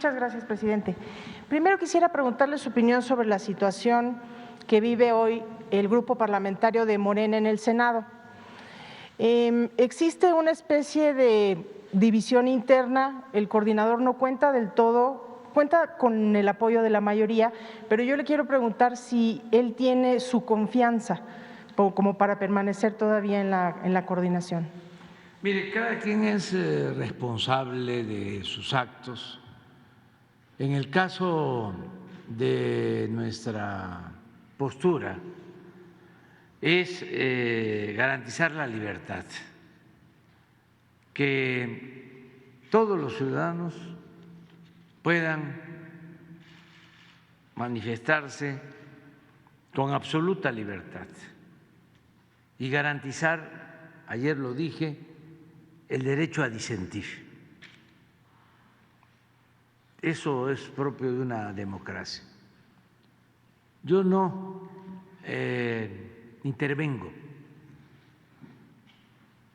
Muchas gracias, presidente. Primero quisiera preguntarle su opinión sobre la situación que vive hoy el grupo parlamentario de Morena en el Senado. Existe una especie de división interna, el coordinador no cuenta del todo, cuenta con el apoyo de la mayoría, pero yo le quiero preguntar si él tiene su confianza como para permanecer todavía en la coordinación. Mire, cada quien es responsable de sus actos. En el caso de nuestra postura es garantizar la libertad, que todos los ciudadanos puedan manifestarse con absoluta libertad y garantizar, ayer lo dije, el derecho a disentir. Eso es propio de una democracia. Yo no intervengo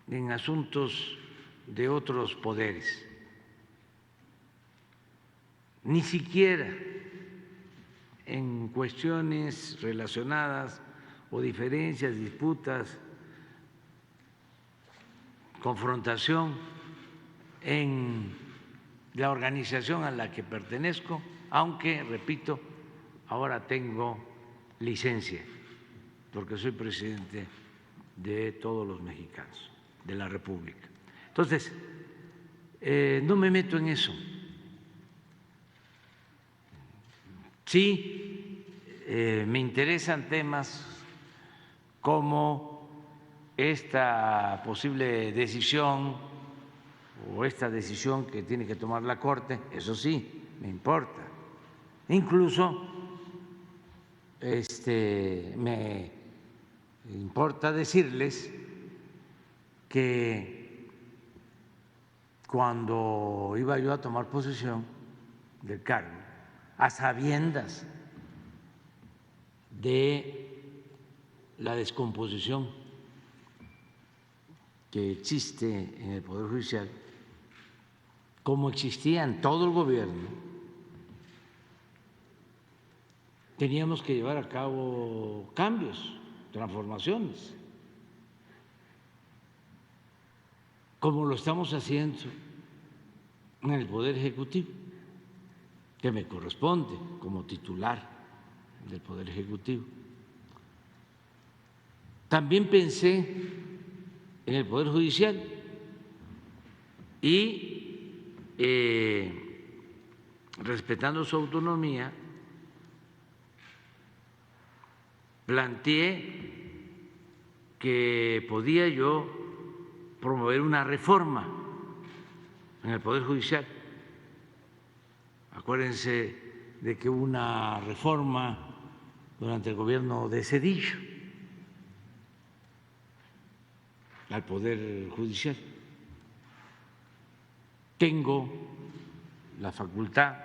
en asuntos de otros poderes, ni siquiera en cuestiones relacionadas o diferencias, disputas, confrontación en la organización a la que pertenezco, aunque, repito, ahora tengo licencia, porque soy presidente de todos los mexicanos, de la República. Entonces, no me meto en eso. Sí, me interesan temas como esta posible decisión o esta decisión que tiene que tomar la Corte, eso sí, me importa. Incluso me importa decirles que cuando iba yo a tomar posesión del cargo, a sabiendas de la descomposición que existe en el Poder Judicial, como existía en todo el gobierno, teníamos que llevar a cabo cambios, transformaciones, como lo estamos haciendo en el Poder Ejecutivo, que me corresponde como titular del Poder Ejecutivo. También pensé en el Poder Judicial y respetando su autonomía, planteé que podía yo promover una reforma en el Poder Judicial. Acuérdense de que hubo una reforma durante el gobierno de Zedillo al Poder Judicial. Tengo la facultad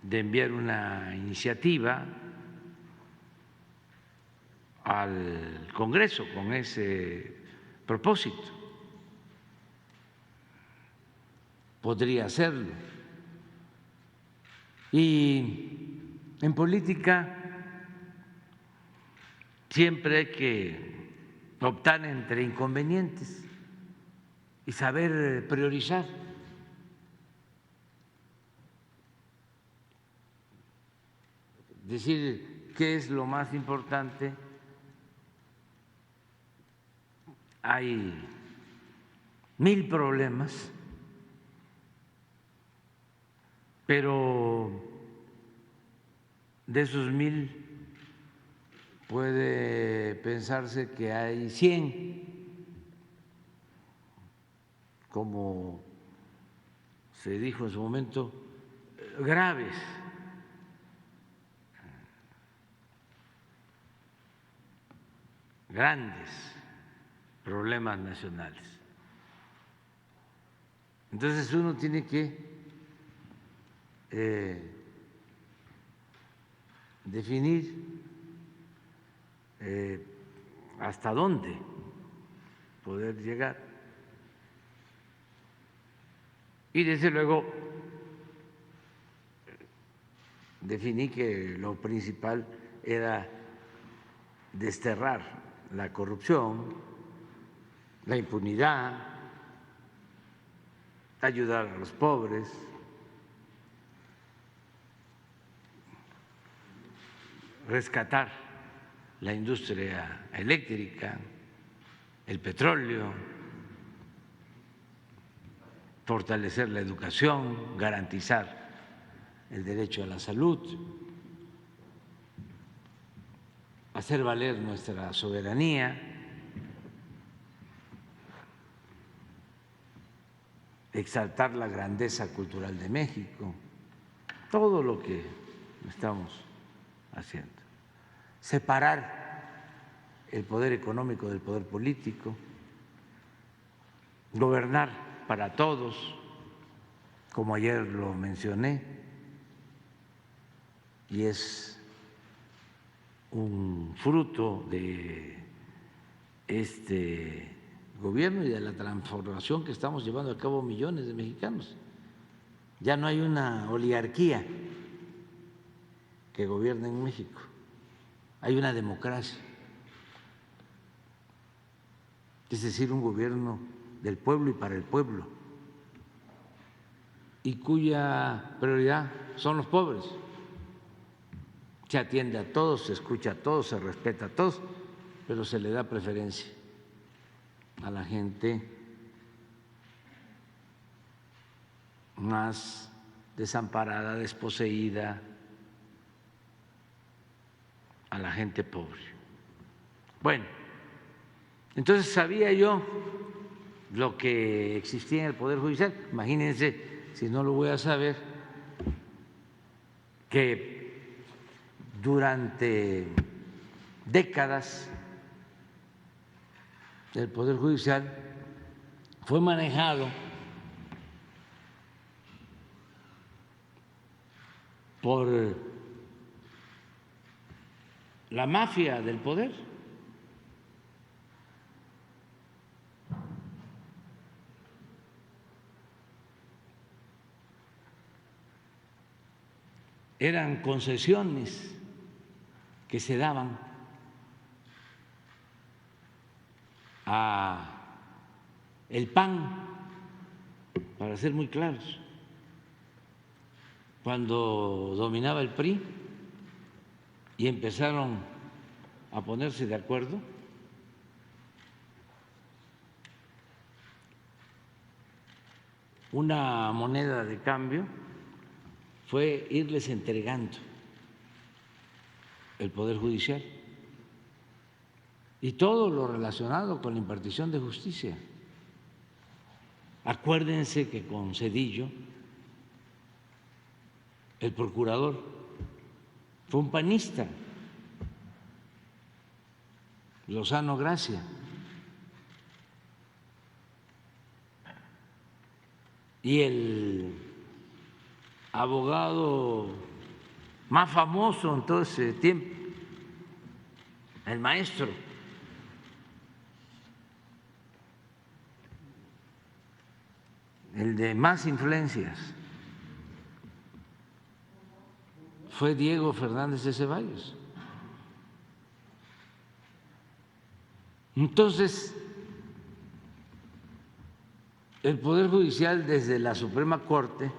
de enviar una iniciativa al Congreso con ese propósito. Podría hacerlo. Y en política siempre hay que optar entre inconvenientes y saber priorizar. Decir qué es lo más importante. Hay 1000 problemas, pero de esos 1000 puede pensarse que hay 100, como se dijo en su momento, graves. Grandes problemas nacionales. Entonces uno tiene que definir hasta dónde poder llegar. Y desde luego definí que lo principal era desterrar la corrupción, la impunidad, ayudar a los pobres, rescatar la industria eléctrica, el petróleo, fortalecer la educación, garantizar el derecho a la salud, hacer valer nuestra soberanía, exaltar la grandeza cultural de México, todo lo que estamos haciendo. Separar el poder económico del poder político, gobernar para todos, como ayer lo mencioné, y es un fruto de este gobierno y de la transformación que estamos llevando a cabo millones de mexicanos. Ya no hay una oligarquía que gobierne en México, hay una democracia, es decir, un gobierno del pueblo y para el pueblo, y cuya prioridad son los pobres. Se atiende a todos, se escucha a todos, se respeta a todos, pero se le da preferencia a la gente más desamparada, desposeída, a la gente pobre. Bueno, entonces sabía yo lo que existía en el Poder Judicial. Imagínense, si no lo voy a saber, que durante décadas el Poder Judicial fue manejado por la mafia del poder. Eran concesiones que se daban a el PAN, para ser muy claros, cuando dominaba el PRI y empezaron a ponerse de acuerdo, una moneda de cambio fue irles entregando el Poder Judicial y todo lo relacionado con la impartición de justicia. Acuérdense que con Zedillo, el procurador fue un panista, Lozano Gracia, y el abogado más famoso en todo ese tiempo, el maestro, el de más influencias, fue Diego Fernández de Ceballos. Entonces, el Poder Judicial, desde la Suprema Corte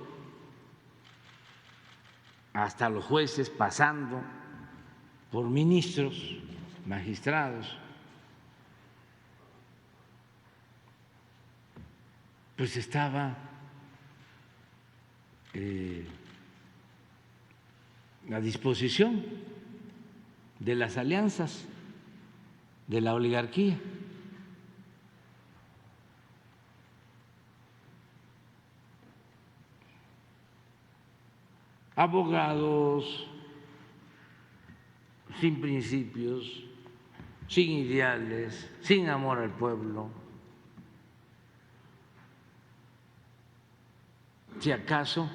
hasta los jueces, pasando por ministros, magistrados, pues estaba a disposición de las alianzas de la oligarquía. Abogados sin principios, sin ideales, sin amor al pueblo. Si acaso,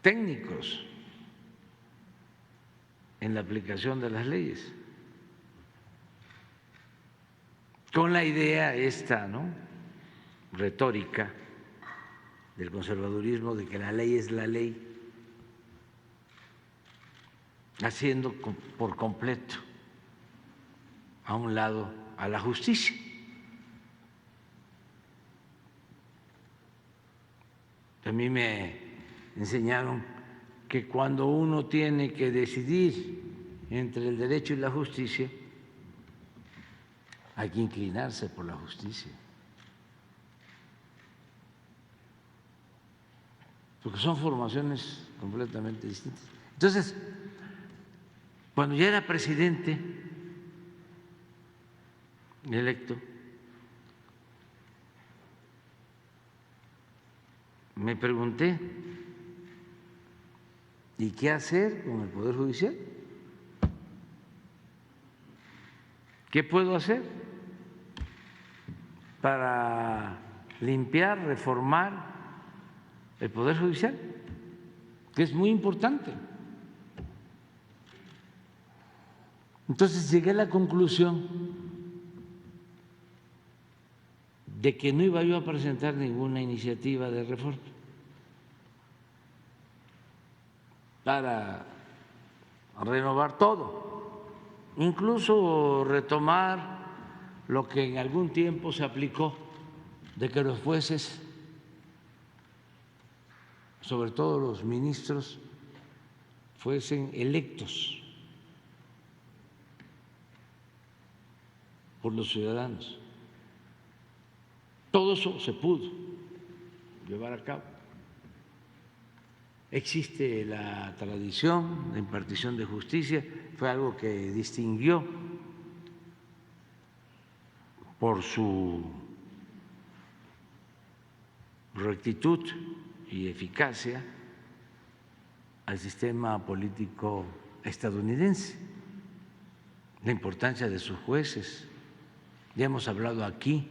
técnicos en la aplicación de las leyes, con la idea esta, ¿no?, retórica del conservadurismo, de que la ley es la ley, haciendo por completo a un lado a la justicia. A mí me enseñaron que cuando uno tiene que decidir entre el derecho y la justicia, hay que inclinarse por la justicia, porque son formaciones completamente distintas. Entonces, cuando ya era presidente electo, me pregunté, ¿y qué hacer con el Poder Judicial? ¿Qué puedo hacer para limpiar, reformar el Poder Judicial? Que es muy importante. Entonces llegué a la conclusión de que no iba yo a presentar ninguna iniciativa de reforma para renovar todo, incluso retomar lo que en algún tiempo se aplicó, de que los jueces, sobre todo los ministros, fuesen electos por los ciudadanos. Todo eso se pudo llevar a cabo. Existe la tradición de impartición de justicia, fue algo que distinguió por su rectitud y eficacia al sistema político estadounidense, la importancia de sus jueces. Ya hemos hablado aquí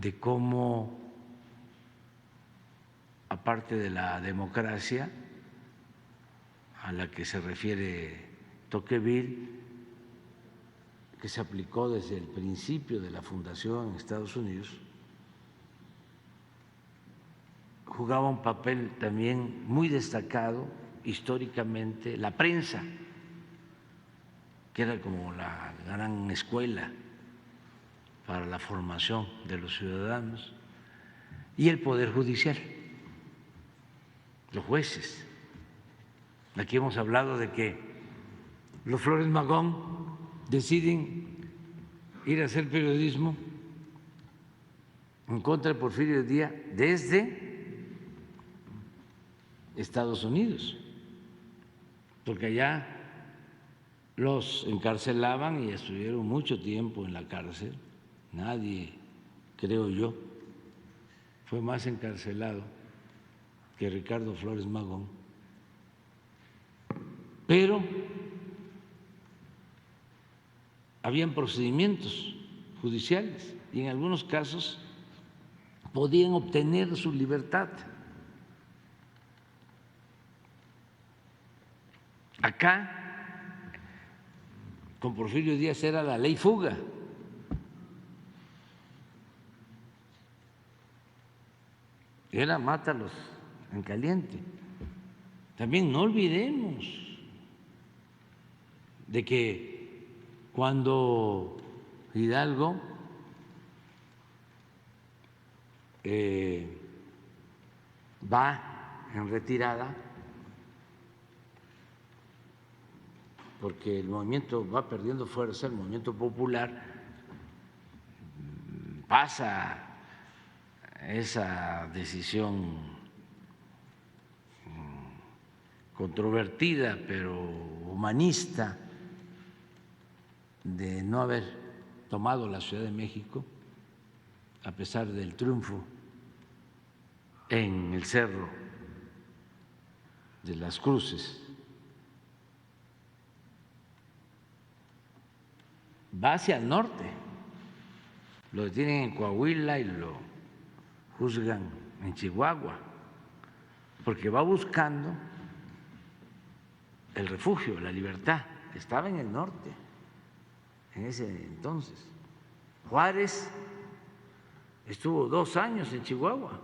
de cómo, aparte de la democracia a la que se refiere Tocqueville, que se aplicó desde el principio de la fundación en Estados Unidos, jugaba un papel también muy destacado históricamente la prensa, que era como la gran escuela para la formación de los ciudadanos, y el Poder Judicial, los jueces. Aquí hemos hablado de que los Flores Magón deciden ir a hacer periodismo en contra de Porfirio Díaz desde Estados Unidos, porque allá los encarcelaban y estuvieron mucho tiempo en la cárcel. Nadie, creo yo, fue más encarcelado que Ricardo Flores Magón. Pero habían procedimientos judiciales y en algunos casos podían obtener su libertad. Acá, con Porfirio Díaz era la ley fuga. Era mátalos en caliente. También no olvidemos de que cuando Hidalgo va en retirada, porque el movimiento va perdiendo fuerza, el movimiento popular pasa esa decisión controvertida pero humanista de no haber tomado la Ciudad de México a pesar del triunfo en el Cerro de las Cruces. Va hacia el norte, lo detienen en Coahuila y lo juzgan en Chihuahua, porque va buscando el refugio, la libertad. Estaba en el norte en ese entonces. Juárez estuvo 2 años en Chihuahua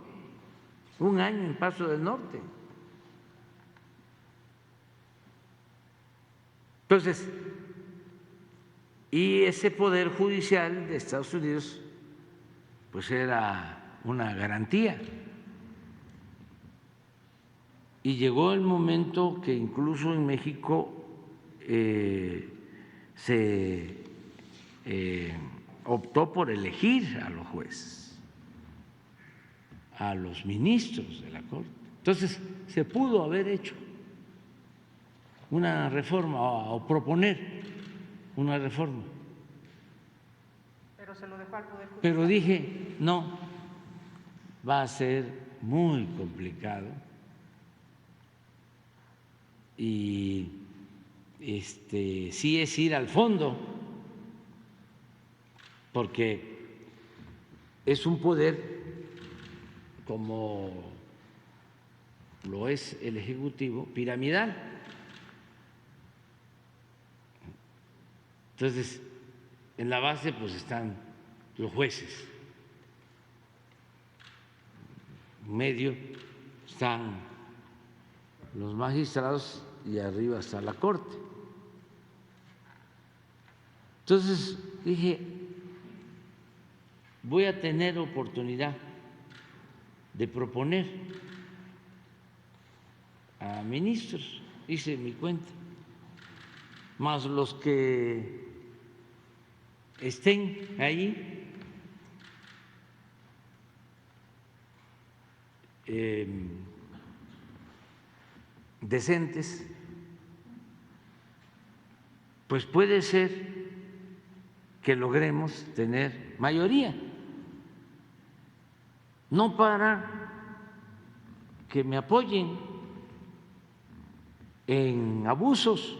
un año en Paso del Norte. Entonces, y ese poder judicial de Estados Unidos, pues era una garantía. Y llegó el momento que incluso en México se optó por elegir a los jueces, a los ministros de la Corte. Entonces, se pudo haber hecho una reforma o proponer una reforma. Pero se lo dejó al Poder Judicial. Pero dije, no, va a ser muy complicado y sí es ir al fondo, porque es un poder como lo es el Ejecutivo, piramidal. Entonces, en la base pues están los jueces, en medio están los magistrados y arriba está la Corte. Entonces dije, voy a tener oportunidad de proponer a ministros, hice mi cuenta, más los que estén ahí, decentes, pues puede ser que logremos tener mayoría, no para que me apoyen en abusos,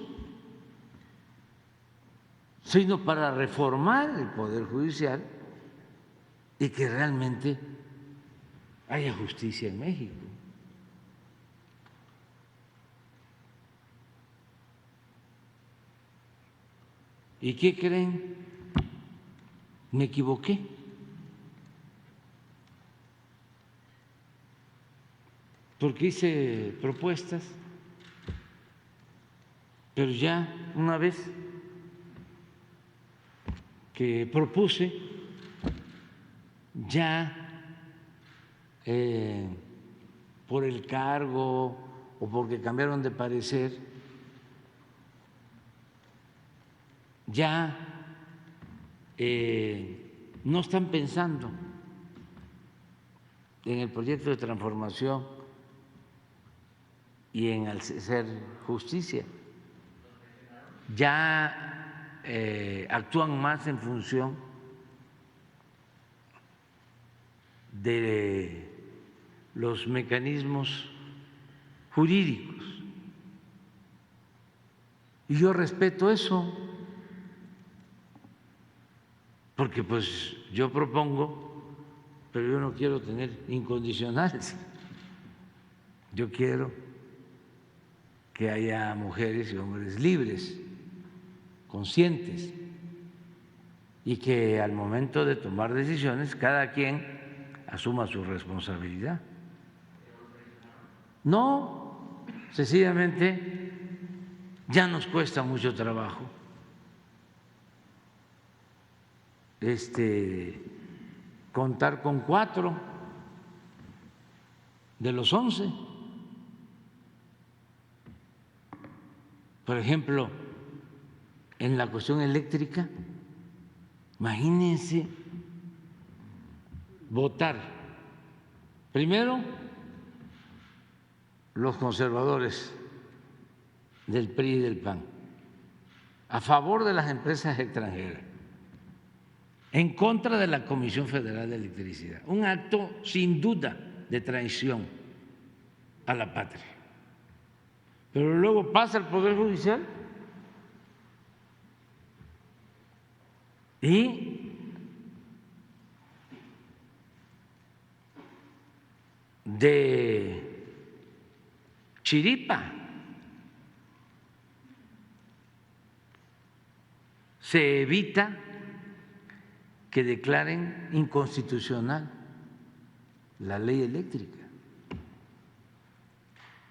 sino para reformar el Poder Judicial y que realmente haya justicia en México. ¿Y qué creen? Me equivoqué. Porque hice propuestas, pero ya una vez que propuse, ya por el cargo o porque cambiaron de parecer, ya no están pensando en el proyecto de transformación y en hacer justicia. Ya actúan más en función de los mecanismos jurídicos. Y yo respeto eso, porque pues yo propongo, pero yo no quiero tener incondicionales. Yo quiero que haya mujeres y hombres libres, conscientes, y que al momento de tomar decisiones cada quien asuma su responsabilidad. No, sencillamente ya nos cuesta mucho trabajo contar con 4 de los 11. Por ejemplo, en la cuestión eléctrica, imagínense votar primero los conservadores del PRI y del PAN a favor de las empresas extranjeras, en contra de la Comisión Federal de Electricidad, un acto sin duda de traición a la patria. Pero luego pasa el Poder Judicial y de chiripa se evita que declaren inconstitucional la ley eléctrica.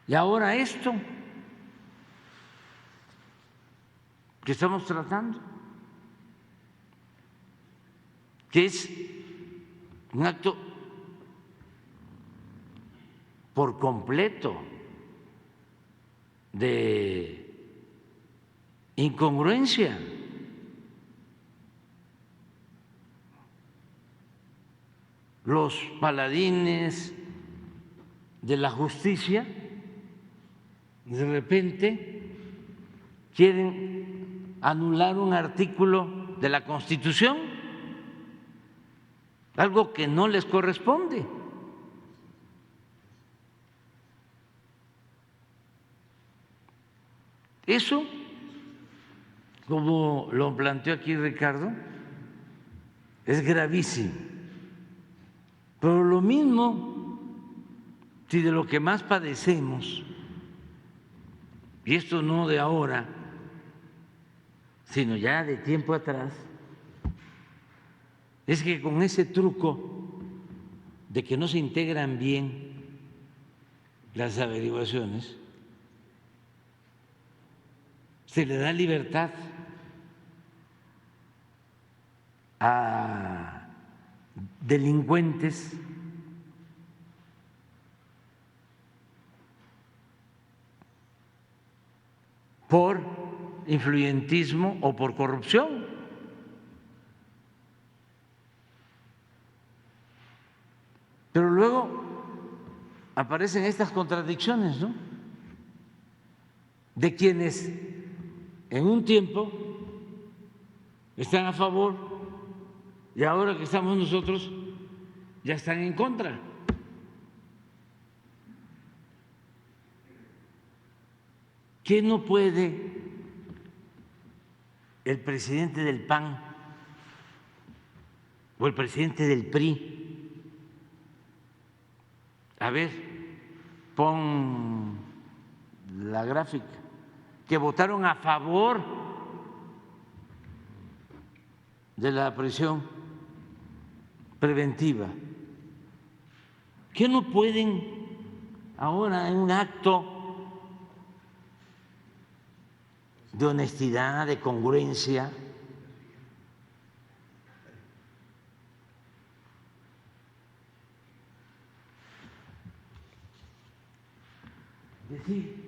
Y ahora esto que estamos tratando, que es un acto por completo de incongruencia. Los paladines de la justicia de repente quieren anular un artículo de la Constitución, algo que no les corresponde. Eso, como lo planteó aquí Ricardo, es gravísimo. Pero lo mismo, si de lo que más padecemos, y esto no de ahora, sino ya de tiempo atrás, es que con ese truco de que no se integran bien las averiguaciones, se le da libertad a delincuentes por influyentismo o por corrupción. Pero luego aparecen estas contradicciones, ¿no? De quienes en un tiempo están a favor y ahora que estamos nosotros ya están en contra. ¿Qué no puede el presidente del PAN o el presidente del PRI? A ver, pon la gráfica, que votaron a favor de la prisión preventiva. ¿Qué no pueden ahora en un acto de honestidad, de congruencia, decir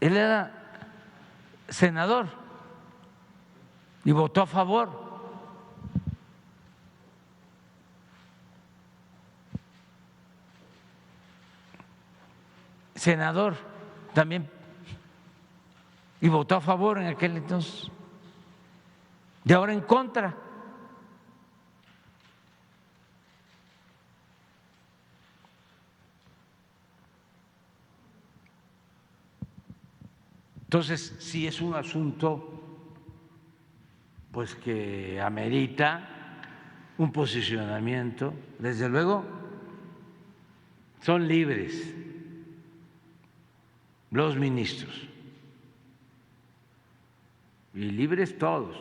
él era senador y votó a favor? Senador también, y votó a favor en aquel entonces, y ahora en contra. Entonces, sí es un asunto pues que amerita un posicionamiento. Desde luego, son libres los ministros, y libres todos.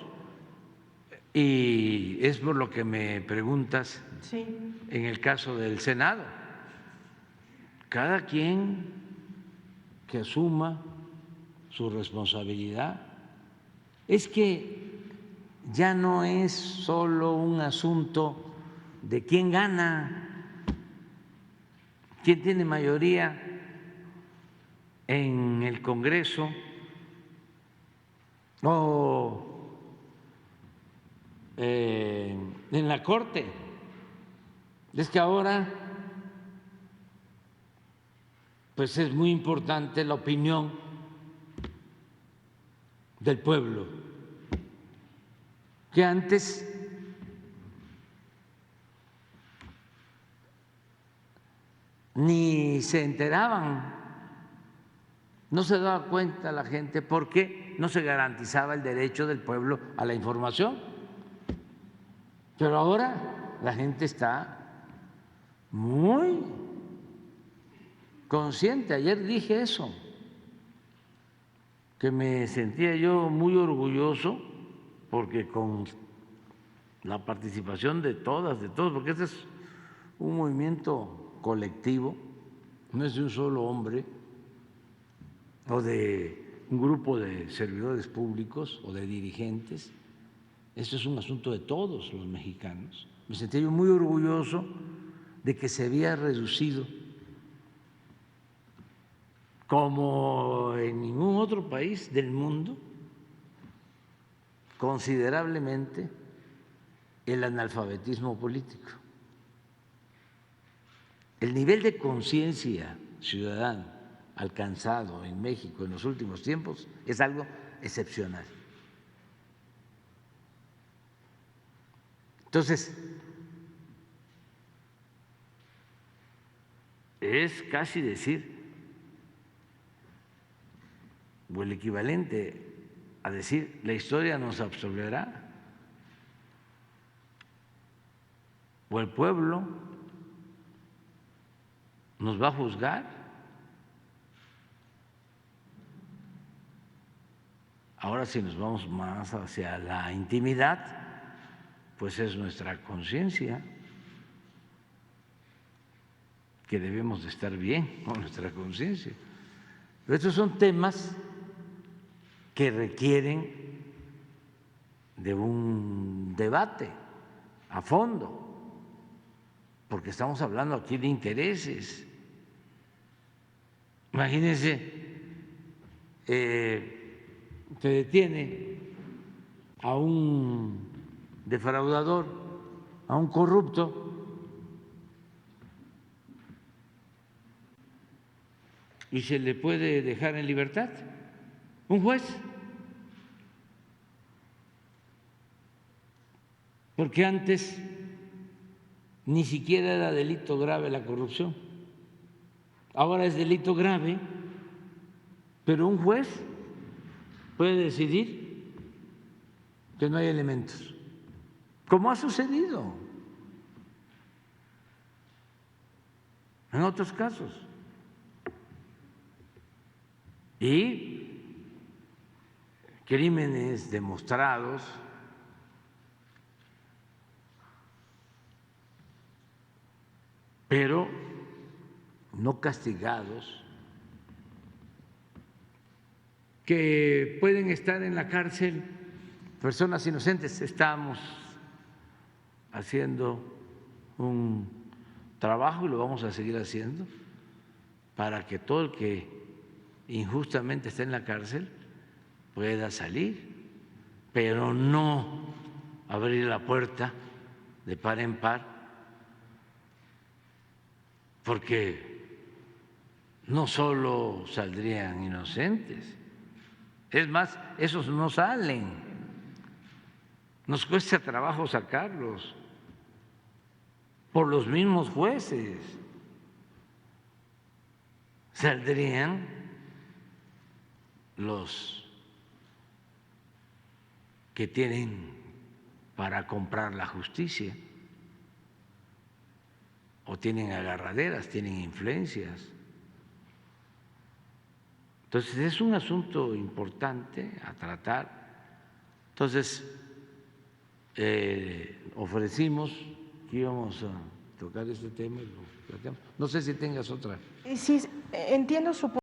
Y es por lo que me preguntas, Sí. en el caso del Senado, cada quien que asuma su responsabilidad. Es que ya no es solo un asunto de quién gana, quién tiene mayoría en el Congreso o en la Corte. Es que ahora pues es muy importante la opinión del pueblo, que antes ni se enteraban, no se daba cuenta la gente porque no se garantizaba el derecho del pueblo a la información. Pero ahora la gente está muy consciente. Ayer dije eso, que me sentía yo muy orgulloso porque con la participación de todas, de todos, porque este es un movimiento colectivo, no es de un solo hombre o de un grupo de servidores públicos o de dirigentes. Esto es un asunto de todos los mexicanos. Me sentí yo muy orgulloso de que se había reducido, como en ningún otro país del mundo, considerablemente el analfabetismo político. El nivel de conciencia ciudadana alcanzado en México en los últimos tiempos es algo excepcional. Entonces, es casi decir, o el equivalente a decir, la historia nos absolverá, o el pueblo nos va a juzgar. Ahora, si nos vamos más hacia la intimidad, pues es nuestra conciencia, que debemos de estar bien con nuestra conciencia. Pero estos son temas que requieren de un debate a fondo, porque estamos hablando aquí de intereses. Imagínense, se detiene a un defraudador, a un corrupto, y se le puede dejar en libertad. Un juez, porque antes ni siquiera era delito grave la corrupción, ahora es delito grave, pero un juez puede decidir que no hay elementos, como ha sucedido en otros casos. Y crímenes demostrados, pero no castigados, que pueden estar en la cárcel personas inocentes. Estamos haciendo un trabajo y lo vamos a seguir haciendo para que todo el que injustamente está en la cárcel pueda salir, pero no abrir la puerta de par en par, porque no solo saldrían inocentes, es más, esos no salen, nos cuesta trabajo sacarlos por los mismos jueces, saldrían los que tienen para comprar la justicia o tienen agarraderas, tienen influencias. Entonces es un asunto importante a tratar. Entonces ofrecimos que íbamos a tocar este tema y lo tratamos. No sé si tengas otra. Sí, entiendo su punto.